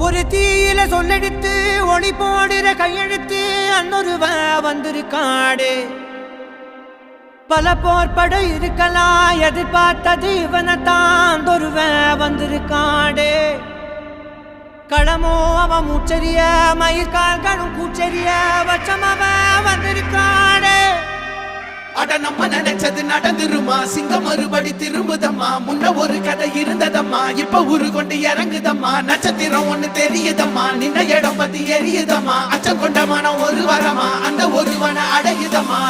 ஒரு தீயில சொல்லெடுத்து ஒளி போடுற கையெழுத்து அன்னொருவ வந்திருக்காடு. பல போர்பட இருக்கலாம் எதிர்பார்த்தது இவனைத்தான் ஒருவ வந்திருக்காடு. களமோ அவன் மூச்சரிய மயிர்கால்களும் கூச்சரிய வச்சம் அவன் வந்திருக்காடு. அட நம்ம நினைச்சது நடந்துருமா, சிங்கம் மறுபடி திரும்புதம்மா. முன்ன ஒரு கதை இருந்ததம்மா, இப்ப ஊரு கொண்டு இறங்குதம்மா. நட்சத்திரம் ஒண்ணு தெரியுதம்மா, நின்ன இடம் பத்தி எரியுதம்மா. அச்சம் கொண்ட மனம் ஒரு வரமா, அந்த ஒருவனை அடையுதம்மா.